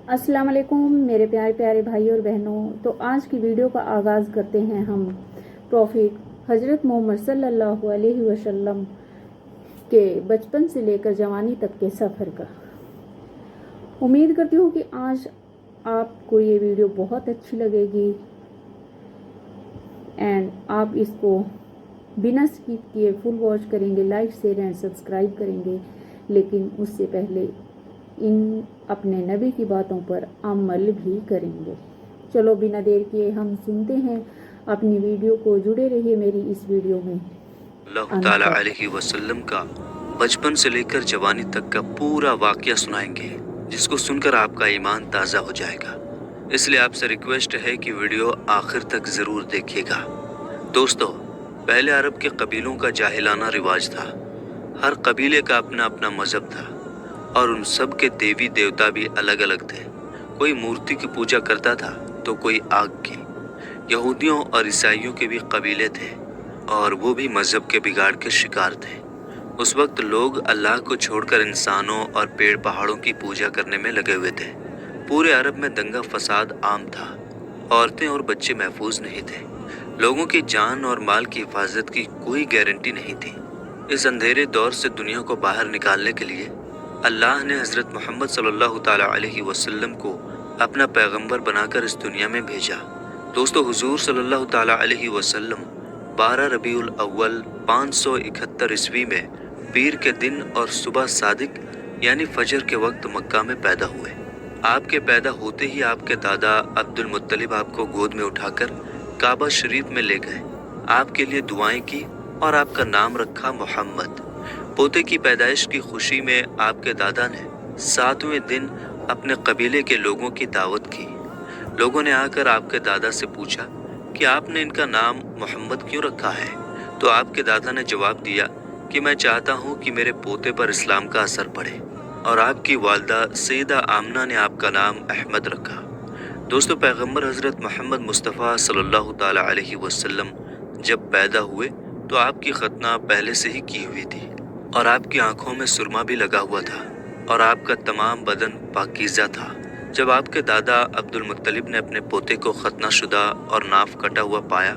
अस्सलाम वालेकुम मेरे प्यारे प्यारे भाई और बहनों। तो आज की वीडियो का आगाज़ करते हैं हम प्रॉफिट हज़रत मोहम्मद सल्लल्लाहु अलैहि वसल्लम के बचपन से लेकर जवानी तक के सफ़र का। उम्मीद करती हूँ कि आज आपको ये वीडियो बहुत अच्छी लगेगी एंड आप इसको बिना स्किप किए फुल वॉच करेंगे, लाइक शेयर एंड सब्सक्राइब करेंगे। लेकिन उससे पहले इन अपने नबी की बातों पर अमल भी करेंगे। चलो बिना देर किए हम सुनते हैं अपनी वीडियो को। जुड़े रहिए मेरी इस वीडियो में। अल्लाह ताला अलैहि वसल्लम का बचपन से लेकर जवानी तक का पूरा वाकया सुनाएंगे, जिसको सुनकर आपका ईमान ताज़ा हो जाएगा। इसलिए आपसे रिक्वेस्ट है कि वीडियो आखिर तक ज़रूर देखिएगा। दोस्तों, पहले अरब के कबीलों का जाहिलाना रिवाज था। हर कबीले का अपना अपना मज़हब था और उन सब के देवी देवता भी अलग अलग थे। कोई मूर्ति की पूजा करता था तो कोई आग की। यहूदियों और ईसाइयों के भी कबीले थे और वो भी मजहब के बिगाड़ के शिकार थे। उस वक्त लोग अल्लाह को छोड़कर इंसानों और पेड़ पहाड़ों की पूजा करने में लगे हुए थे। पूरे अरब में दंगा फसाद आम था। औरतें और बच्चे महफूज नहीं थे। लोगों की जान और माल की हिफाजत की कोई गारंटी नहीं थी। इस अंधेरे दौर से दुनिया को बाहर निकालने के लिए अल्लाह ने हज़रत मोहम्मद सल्लल्लाहु ताला अलैहि वसल्लम को अपना पैगंबर बनाकर इस दुनिया में भेजा। दोस्तों, हुजूर सल्लल्लाहु ताला अलैहि वसल्लम 12 रबीउल अव्वल 571 ईस्वी में पीर के दिन और सुबह सादिक यानी फजर के वक्त मक्का में पैदा हुए। आपके पैदा होते ही आपके दादा अब्दुल मुत्तलिब आपको गोद में उठाकर काबा शरीफ में ले गए, आपके लिए दुआएं की और आपका नाम रखा मोहम्मद। पोते की पैदाइश की खुशी में आपके दादा ने 7वें दिन अपने कबीले के लोगों की दावत की। लोगों ने आकर आपके दादा से पूछा कि आपने इनका नाम मोहम्मद क्यों रखा है। तो आपके दादा ने जवाब दिया कि मैं चाहता हूँ कि मेरे पोते पर इस्लाम का असर पड़े। और आपकी वालदा सैयदा आमना ने आपका नाम अहमद रखा। दोस्तों, पैगंबर हज़रत मोहम्मद मुस्तफ़ा सल्लल्लाहु ताला अलैहि वसल्लम जब पैदा हुए तो आपकी खतना पहले से ही की हुई थी और आपकी आंखों में सुरमा भी लगा हुआ था और आपका तमाम बदन पाकीज़ा था। जब आपके दादा अब्दुल मुत्तलिब ने अपने पोते को खतना शुदा और नाफ कटा हुआ पाया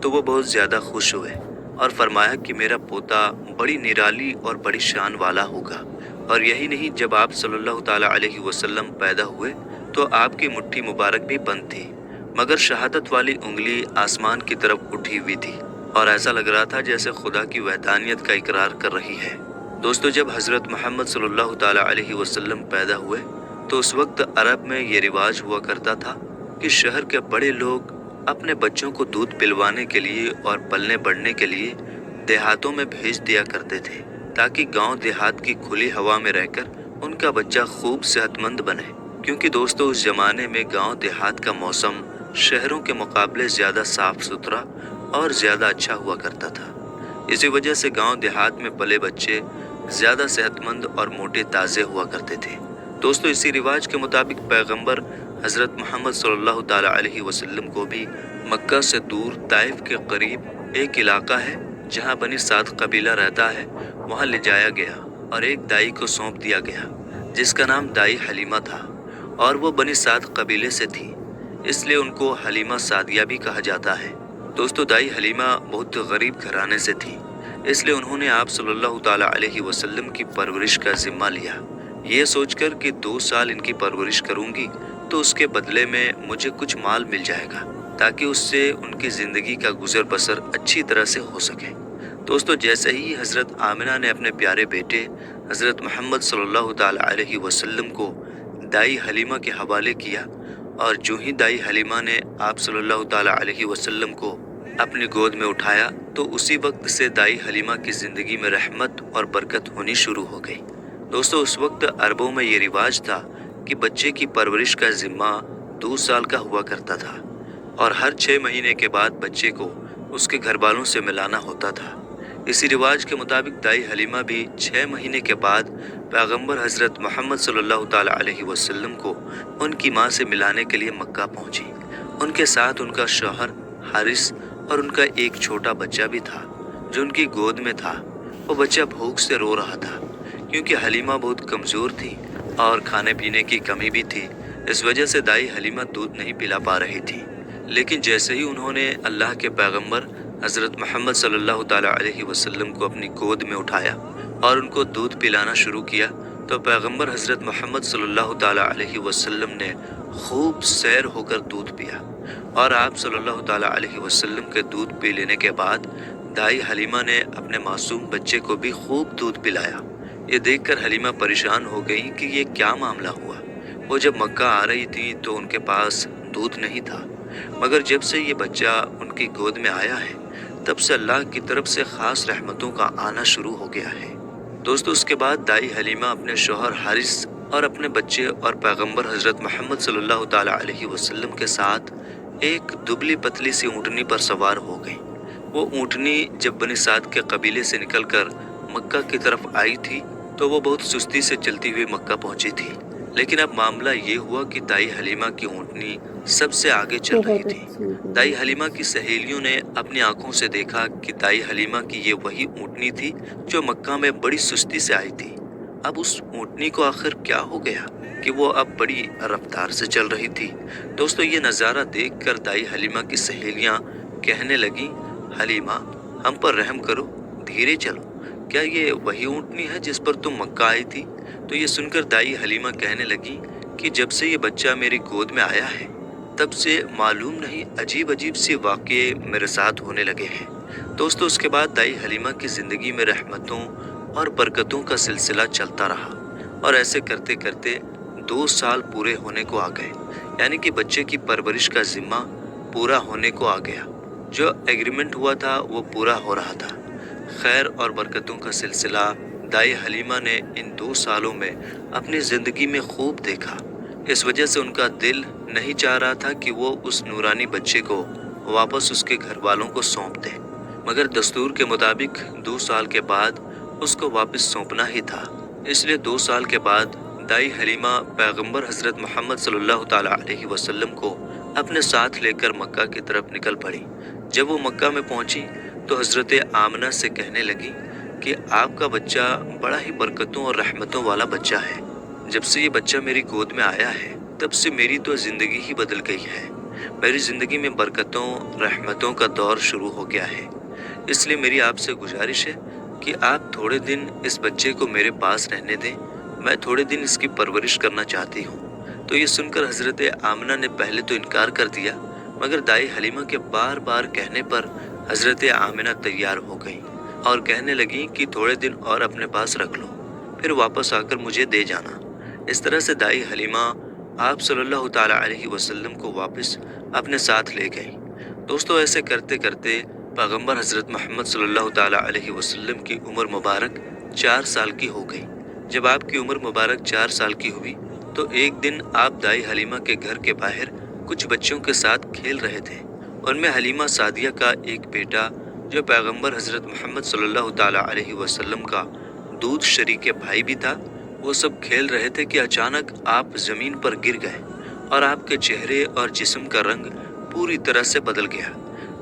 तो वो बहुत ज़्यादा खुश हुए और फरमाया कि मेरा पोता बड़ी निराली और बड़ी शान वाला होगा। और यही नहीं, जब आप सल्लल्लाहु ताला अलैहि वसल्लम पैदा हुए तो आपकी मुट्ठी मुबारक भी बंद थी, मगर शहादत वाली उंगली आसमान की तरफ उठी हुई थी और ऐसा लग रहा था जैसे खुदा की वहदानियत का इकरार कर रही है। दोस्तों, जब हज़रत मोहम्मद सल्लल्लाहु ताला अलैहि वसल्लम पैदा हुए तो उस वक्त अरब में ये रिवाज हुआ करता था कि शहर के बड़े लोग अपने बच्चों को दूध पिलवाने के लिए और पलने बढ़ने के लिए देहातों में भेज दिया करते थे, ताकि गांव देहात की खुली हवा में रहकर उनका बच्चा खूब सेहतमंद बने। क्योंकि दोस्तों, उस जमाने में गांव देहात का मौसम शहरों के मुकाबले ज़्यादा साफ सुथरा और ज़्यादा अच्छा हुआ करता था। इसी वजह से गांव देहात में पले बच्चे ज़्यादा सेहतमंद और मोटे ताज़े हुआ करते थे। दोस्तों, इसी रिवाज के मुताबिक पैगंबर हज़रत मोहम्मद सल्लल्लाहु ताला अलैहि वसल्लम को भी मक्का से दूर ताइफ के करीब एक इलाका है जहां बनी साद कबीला रहता है, वहां ले जाया गया और एक दाई को सौंप दिया गया जिसका नाम दाई हलीमा था और वो बनी साद कबीले से थी, इसलिए उनको हलीमा सादिया भी कहा जाता है। दोस्तों, दाई हलीमा बहुत गरीब घराने से थी, इसलिए उन्होंने आप सल्लल्लाहु ताला अलैहि वसल्लम की परवरिश का जिम्मा लिया, ये सोचकर कि 2 साल इनकी परवरिश करूंगी तो उसके बदले में मुझे कुछ माल मिल जाएगा, ताकि उससे उनकी ज़िंदगी का गुजर बसर अच्छी तरह से हो सके। दोस्तों, जैसे ही हज़रत आमिना ने अपने प्यारे बेटे हज़रत मोहम्मद सल्लल्लाहु ताला अलैहि वसल्लम को दाई हलीमा के हवाले किया और जो ही दाई हलीमा ने आप सल्लल्लाहु ताला अलैहि वसल्लम को अपनी गोद में उठाया तो उसी वक्त से दाई हलीमा की ज़िंदगी में रहमत और बरकत होनी शुरू हो गई। दोस्तों, उस वक्त अरबों में ये रिवाज था कि बच्चे की परवरिश का जिम्मा 2 साल का हुआ करता था और हर 6 महीने के बाद बच्चे को उसके घर वालों से मिलाना होता था। इसी रिवाज के मुताबिक दाई हलीमा भी 6 महीने के बाद पैगंबर हज़रत मोहम्मद सल्लल्लाहु ताला अलैहि वसल्लम को उनकी माँ से मिलाने के लिए मक्का पहुंची। उनके साथ उनका शौहर हारिस और उनका एक छोटा बच्चा भी था जो उनकी गोद में था। वो बच्चा भूख से रो रहा था क्योंकि हलीमा बहुत कमज़ोर थी और खाने पीने की कमी भी थी, इस वजह से दाई हलीमा दूध नहीं पिला पा रही थी। लेकिन जैसे ही उन्होंने अल्लाह के पैगंबर हज़रत मोहम्मद सल्लल्लाहु ताला अलैहि वसल्लम को अपनी गोद में उठाया और उनको दूध पिलाना शुरू किया, तो पैगंबर हज़रत मोहम्मद सल्लल्लाहु ताला अलैहि वसल्लम ने खूब सैर होकर दूध पिया। और आप सल्लल्लाहु ताला अलैहि वसल्लम के दूध पी लेने के बाद दाई हलीमा ने अपने मासूम बच्चे को भी खूब दूध पिलाया। ये देखकर हलीमा परेशान हो गई कि ये क्या मामला हुआ। वो जब मक्का आ रही थी तो उनके पास दूध नहीं था, मगर जब से ये बच्चा उनकी गोद में आया है तब से अल्लाह की तरफ से ख़ास रहमतों का आना शुरू हो गया है। दोस्तों, उसके बाद दाई हलीमा अपने शौहर हारिस और अपने बच्चे और पैगंबर हज़रत मोहम्मद सल्लल्लाहु ताला अलैहि वसल्लम के साथ एक दुबली पतली सी ऊँटनी पर सवार हो गई। वो ऊँटनी जब बनी साद के कबीले से निकलकर मक्का की तरफ आई थी तो वो बहुत सुस्ती से चलती हुई मक्का पहुंची थी। लेकिन अब मामला ये हुआ कि दाई हलीमा की ऊँटनी सबसे आगे चल रही थी। दाई हलीमा की सहेलियों ने अपनी आंखों से देखा कि दाई हलीमा की ये वही ऊँटनी थी जो मक्का में बड़ी सुस्ती से आई थी। अब उस ऊँटनी को आखिर क्या हो गया कि वो अब बड़ी रफ्तार से चल रही थी। दोस्तों, ये नज़ारा देखकर दाई हलीमा की सहेलियां कहने लगी, हलीमा, हम पर रहम करो, धीरे चलो, क्या ये वही ऊँटनी है जिस पर तुम मक्का आई थी? तो ये सुनकर दाई हलीमा कहने लगी कि जब से ये बच्चा मेरी गोद में आया है तब से मालूम नहीं अजीब अजीब से वाक़ये मेरे साथ होने लगे हैं। दोस्तों, उसके बाद दाई हलीमा की ज़िंदगी में रहमतों और बरकतों का सिलसिला चलता रहा और ऐसे करते करते 2 साल पूरे होने को आ गए, यानी कि बच्चे की परवरिश का जिम्मा पूरा होने को आ गया। जो एग्रीमेंट हुआ था वो पूरा हो रहा था। खैर और बरकतों का सिलसिला दाई हलीमा ने इन 2 सालों में अपनी ज़िंदगी में खूब देखा। इस वजह से उनका दिल नहीं चाह रहा था कि वो उस नूरानी बच्चे को वापस उसके घर वालों को सौंप दे, मगर दस्तूर के मुताबिक 2 साल के बाद उसको वापस सौंपना ही था। इसलिए 2 साल के बाद दाई हलीमा पैगंबर हज़रत मोहम्मद सल्लल्लाहु ताला अलैहि वसल्लम को अपने साथ लेकर मक्का की तरफ निकल पड़ी। जब वो मक्का में पहुंची तो हज़रत आमना से कहने लगी कि आपका बच्चा बड़ा ही बरकतों और रहमतों वाला बच्चा है। जब से ये बच्चा मेरी गोद में आया है तब से मेरी तो ज़िंदगी ही बदल गई है। मेरी ज़िंदगी में बरकतों रहमतों का दौर शुरू हो गया है। इसलिए मेरी आपसे गुजारिश है कि आप थोड़े दिन इस बच्चे को मेरे पास रहने दें, मैं थोड़े दिन इसकी परवरिश करना चाहती हूँ। तो ये सुनकर हज़रत आमना ने पहले तो इनकार कर दिया, मगर दाई हलीमा के बार बार कहने पर हज़रत आमना तैयार हो गई और कहने लगी कि थोड़े दिन और अपने पास रख लो, फिर वापस आकर मुझे दे जाना। इस तरह से दाई हलीमा आप सल्लल्लाहु ताला अलैहि वसल्लम को वापस अपने साथ ले गई। दोस्तों, ऐसे करते करते पैगंबर हज़रत मोहम्मद सल्लल्लाहु ताला अलैहि वसल्लम की उम्र मुबारक 4 साल की हो गई। जब आपकी उम्र मुबारक 4 साल की हुई तो एक दिन आप दाई हलीमा के घर के बाहर कुछ बच्चों के साथ खेल रहे थे। उनमें हलीमा सादिया का एक बेटा जो पैगंबर हज़रत मोहम्मद सल्लल्लाहु ताला अलैहि वसल्लम का दूध शरीक भाई भी था, वो सब खेल रहे थे कि अचानक आप ज़मीन पर गिर गए और आपके चेहरे और जिस्म का रंग पूरी तरह से बदल गया।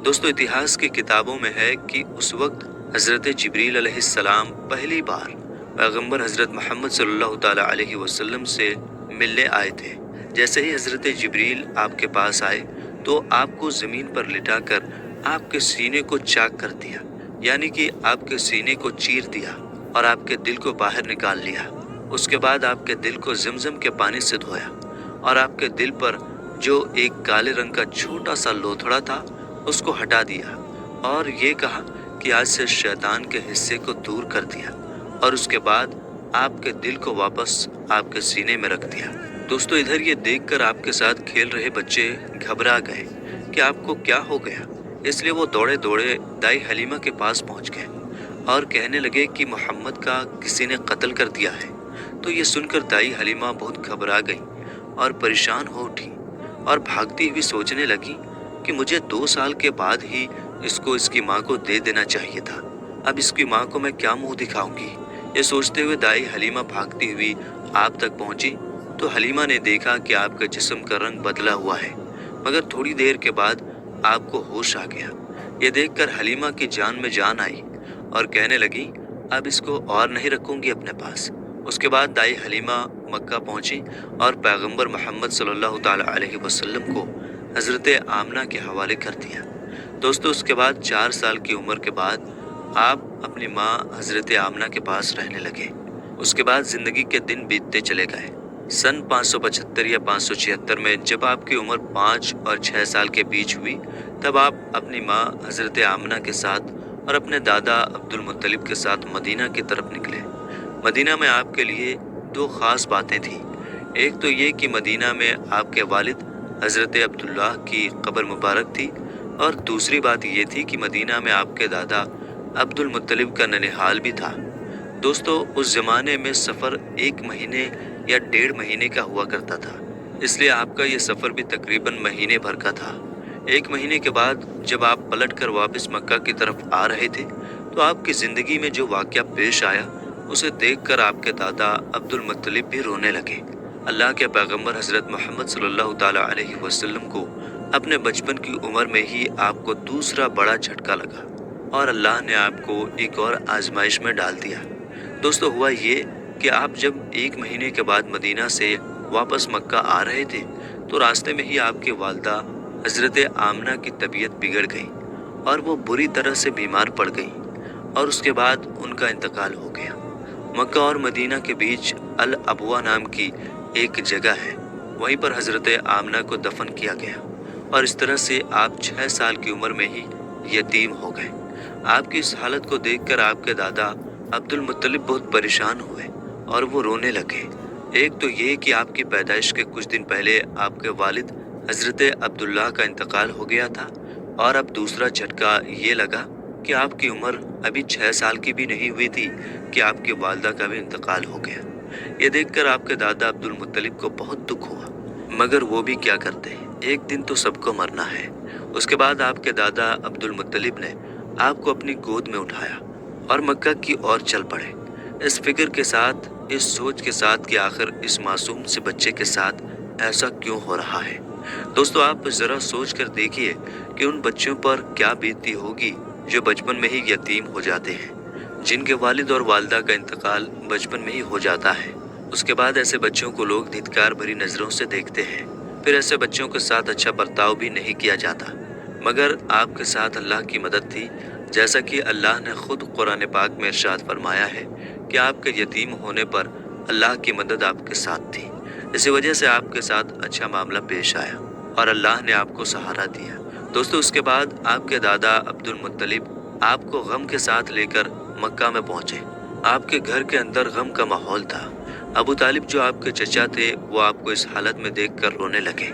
दोस्तों, इतिहास की किताबों में है कि उस वक्त हज़रत जिब्रील अलैहिस्सलाम पहली बार पैगंबर हज़रत मोहम्मद सल्लल्लाहु ताला अलैहि वसल्लम से मिलने आए थे। जैसे ही हज़रत जिब्रील आपके पास आए तो आपको ज़मीन पर लिटाकर आपके सीने को चाक कर दिया, यानी कि आपके सीने को चीर दिया और आपके दिल को बाहर निकाल लिया। उसके बाद आपके दिल को ज़मज़म के पानी से धोया और आपके दिल पर जो एक काले रंग का छोटा सा लोथड़ा था उसको हटा दिया और ये कहा कि आज से शैतान के हिस्से को दूर कर दिया और उसके बाद आपके दिल को वापस आपके सीने में रख दिया। दोस्तों, इधर ये देखकर आपके साथ खेल रहे बच्चे घबरा गए कि आपको क्या हो गया। इसलिए वो दौड़े दौड़े दाई हलीमा के पास पहुंच गए और कहने लगे कि मोहम्मद का किसी ने कत्ल कर दिया है। तो ये सुनकर दाई हलीमा बहुत घबरा गई और परेशान हो उठी और भागती हुई सोचने लगी कि मुझे 2 साल के बाद ही इसको इसकी माँ को दे देना चाहिए था। अब इसकी माँ को मैं क्या मुंह दिखाऊंगी। ये सोचते हुए दाई हलीमा भागती हुई आप तक पहुंची तो हलीमा ने देखा कि आपका जिस्म का रंग बदला हुआ है, मगर थोड़ी देर के बाद आपको होश आ गया। ये देखकर हलीमा की जान में जान आई और कहने लगी, अब इसको और नहीं रखूंगी अपने पास। उसके बाद दाई हलीमा मक्का पहुंची और पैगंबर मोहम्मद सल्लल्लाहु ताला अलैहि वसल्लम को हज़रत आमना के हवाले कर दिया। दोस्तों उसके बाद 4 साल की उम्र के बाद आप अपनी माँ हज़रत आमना के पास रहने लगे। उसके बाद ज़िंदगी के दिन बीतते चले गए। सन 575 या 576 में जब आपकी उम्र 5 और 6 साल के बीच हुई, तब आप अपनी माँ हज़रत आमना के साथ और अपने दादा अब्दुल मुत्तलिब के साथ मदीना की तरफ निकले। मदीना में आपके लिए 2 ख़ास बातें थीं। एक तो ये कि मदीना में आपके वालिद हज़रत अब्दुल्ला की कब्र मुबारक थी, और दूसरी बात ये थी कि मदीना में आपके दादा अब्दुल मुत्तलिब का ननिहाल भी था। दोस्तों उस ज़माने में सफ़र 1 महीने या 1.5 महीने का हुआ करता था, इसलिए आपका ये सफ़र भी तकरीबन महीने भर का था। 1 महीने के बाद जब आप पलट कर वापस मक्का की तरफ आ रहे थे, तो आपकी ज़िंदगी में जो वाक़या पेश आया उसे देखकर आपके दादा अब्दुल मुत्तलिब भी रोने लगे। अल्लाह के पैगंबर हज़रत मोहम्मद सल्लल्लाहु ताला अलैहि वसल्लम को अपने बचपन की उम्र में ही आपको दूसरा बड़ा झटका लगा और अल्लाह ने आपको एक और आजमाइश में डाल दिया। दोस्तों हुआ ये कि आप जब 1 महीने के बाद मदीना से वापस मक्का आ रहे थे, तो रास्ते में ही आपकी वालदा हज़रत आमना की तबीयत बिगड़ गई और वो बुरी तरह से बीमार पड़ गई, और उसके बाद उनका इंतकाल हो गया। मक्का और मदीना के बीच अल अबवा नाम की एक जगह है, वहीं पर हज़रत आमना को दफन किया गया, और इस तरह से आप 6 साल की उम्र में ही यतीम हो गए। आपकी इस हालत को देखकर आपके दादा अब्दुल मुत्तलिब बहुत परेशान हुए और वो रोने लगे। एक तो ये कि आपकी पैदाइश के कुछ दिन पहले आपके वालिद हज़रत अब्दुल्ला का इंतकाल हो गया था, और अब दूसरा झटका ये लगा कि आपकी उम्र अभी 6 साल की भी नहीं हुई थी कि आपकी वालदा का भी इंतकाल हो गया। ये देखकर आपके दादा अब्दुल मुत्तलिब को बहुत दुख हुआ, मगर वो भी क्या करते, एक दिन तो सबको मरना है। उसके बाद आपके दादा अब्दुल मुत्तलिब ने आपको अपनी गोद में उठाया और मक्का की ओर चल पड़े, इस फिक्र के साथ, इस सोच के साथ कि आखिर इस मासूम से बच्चे के साथ ऐसा क्यों हो रहा है। दोस्तों आप ज़रा सोच कर देखिए कि उन बच्चों पर क्या बीतती होगी जो बचपन में ही यतीम हो जाते हैं, जिनके वालिद और वालदा का इंतकाल बचपन में ही हो जाता है। उसके बाद ऐसे बच्चों को लोग धिक्कार भरी नज़रों से देखते हैं, फिर ऐसे बच्चों के साथ अच्छा बर्ताव भी नहीं किया जाता। मगर आपके साथ अल्लाह की मदद थी, जैसा कि अल्लाह ने खुद कुरान पाक में इरशाद फरमाया है कि आपके यतीम होने पर अल्लाह की मदद आपके साथ थी। इसी वजह से आपके साथ अच्छा मामला पेश आया और अल्लाह ने आपको सहारा दिया। दोस्तों उसके बाद आपके दादा अब्दुल मुत्तलिब आपको गम के साथ लेकर मक्का में पहुंचे। आपके घर के अंदर गम का माहौल था। अबू तालिब जो आपके चचा थे, वो आपको इस हालत में देखकर रोने लगे।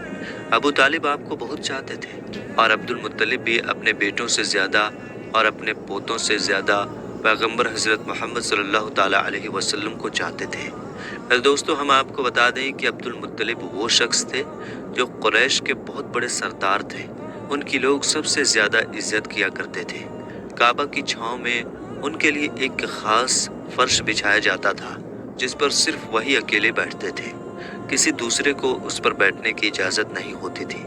अबू तालिब आपको बहुत चाहते थे, और अब्दुल मुत्तलिब भी अपने बेटों से ज़्यादा और अपने पोतों से ज़्यादा पैगंबर हज़रत मोहम्मद सल्लल्लाहु ताला अलैहि वसल्लम को चाहते थे। दोस्तों हम आपको बता दें कि अब्दुल मुत्तलिब वो शख्स थे जो कुरैश के बहुत बड़े सरदार थे। उनकी लोग सबसे ज़्यादा इज्जत किया करते थे। काबा की छाँव में उनके लिए एक ख़ास फर्श बिछाया जाता था, जिस पर सिर्फ वही अकेले बैठते थे। किसी दूसरे को उस पर बैठने की इजाज़त नहीं होती थी।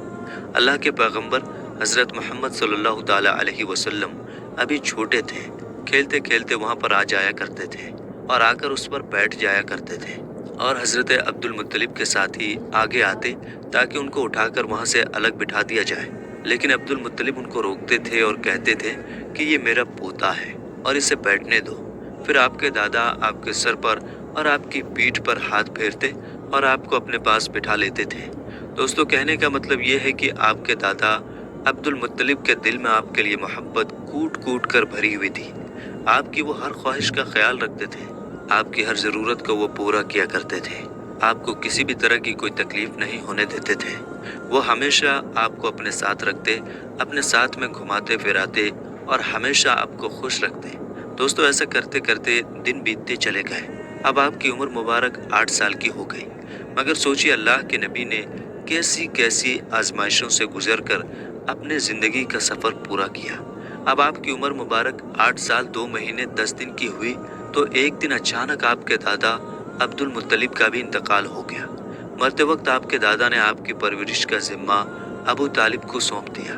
अल्लाह के पैगंबर हज़रत मोहम्मद सल्लल्लाहु ताला अलैहि वसल्लम अभी छोटे थे। खेलते खेलते वहाँ पर आ जाया करते थे और आकर उस पर बैठ जाया करते थे, और हज़रत अब्दुल मुत्तलिब के साथ ही आगे आते ताकि उनको उठाकर वहाँ से अलग बिठा दिया जाए। लेकिन अब्दुल मुत्तलिब उनको रोकते थे और कहते थे कि ये मेरा पोता है और इसे बैठने दो। फिर आपके दादा आपके सर पर और आपकी पीठ पर हाथ फेरते और आपको अपने पास बिठा लेते थे। दोस्तों कहने का मतलब ये है कि आपके दादा अब्दुल मुत्तलिब के दिल में आपके लिए मोहब्बत कूट कूट कर भरी हुई थी। आपकी वो हर ख्वाहिश का ख्याल रखते थे, आपकी हर ज़रूरत को वो पूरा किया करते थे। आपको किसी भी तरह की कोई तकलीफ़ नहीं होने देते थे। वो हमेशा आपको अपने साथ रखते, अपने साथ में घुमाते फिराते और हमेशा आपको खुश रखते। दोस्तों ऐसा करते करते दिन बीतते चले गए। अब आपकी उम्र मुबारक 8 साल की हो गई। मगर सोचिए अल्लाह के नबी ने कैसी कैसी आजमाइशों से गुजर कर अपने ज़िंदगी का सफ़र पूरा किया। अब आपकी उम्र मुबारक 8 साल 2 महीने 10 दिन की हुई तो एक दिन अचानक आपके दादा अब्दुल मुत्तलिब का भी इंतकाल हो गया। मरते वक्त आपके दादा ने आपकी परवरिश का जिम्मा अबू तालिब को सौंप दिया।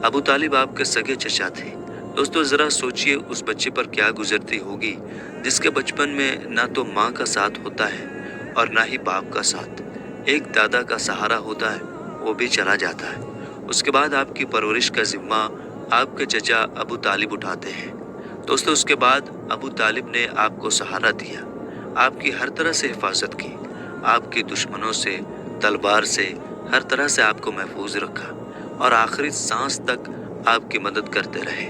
अबू तालिब आपके सगे चचा थे। दोस्तों ज़रा सोचिए उस बच्चे पर क्या गुजरती होगी जिसके बचपन में ना तो माँ का साथ होता है और ना ही बाप का साथ। एक दादा का सहारा होता है, वो भी चला जाता है। उसके बाद आपकी परवरिश का जिम्मा आपके चचा अबू तालिब उठाते हैं। दोस्तों, उसके बाद अबू तालिब ने आपको सहारा दिया, आपकी हर तरह से हिफाजत की, आपके दुश्मनों से, तलवार से, हर तरह से आपको महफूज रखा और आखिरी सांस तक आपकी मदद करते रहे।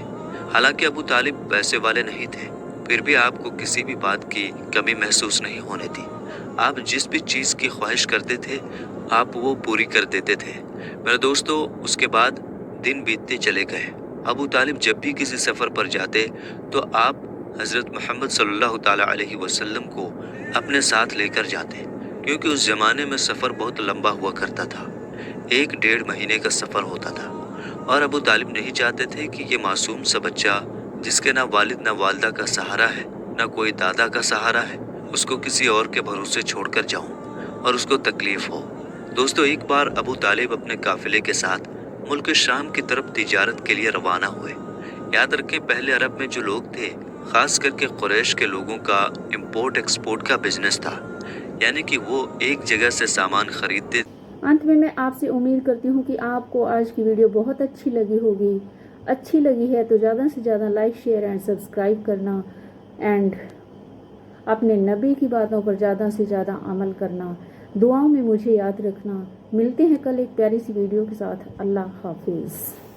हालांकि अबू तालिब पैसे वाले नहीं थे, फिर भी आपको किसी भी बात की कमी महसूस नहीं होने दी। आप जिस भी चीज़ की ख्वाहिश करते थे, आप वो पूरी कर देते थे। मेरे दोस्तों, उसके बाद दिन बीतते चले गए। अबू तालिब जब भी किसी सफ़र पर जाते तो आप हज़रत मोहम्मद सल्लल्लाहु ताला अलैहि वसल्लम को अपने साथ लेकर जाते, क्योंकि उस ज़माने में सफ़र बहुत लंबा हुआ करता था। 1-1.5 महीने का सफ़र होता था और अबू तालिब नहीं चाहते थे कि ये मासूम सा बच्चा, जिसके ना वालिद ना वालदा का सहारा है, ना कोई दादा का सहारा है, उसको किसी और के भरोसे छोड़कर जाऊं और उसको तकलीफ हो। दोस्तों, एक बार अबू तालिब अपने काफिले के साथ मुल्क शाम की तरफ तिजारत के लिए रवाना हुए। याद रखें, पहले अरब में जो लोग थे, खास करके कुरैश के लोगों का इंपोर्ट एक्सपोर्ट का बिजनेस था, यानी कि वो एक जगह से सामान खरीदते। अंत में मैं आपसे उम्मीद करती हूँ कि आपको आज की वीडियो बहुत अच्छी लगी होगी। अच्छी लगी है तो ज़्यादा से ज़्यादा लाइक, शेयर एंड सब्सक्राइब करना एंड अपने नबी की बातों पर ज़्यादा से ज़्यादा अमल करना। दुआओं में मुझे याद रखना। मिलते हैं कल एक प्यारी सी वीडियो के साथ। अल्लाह हाफिज़।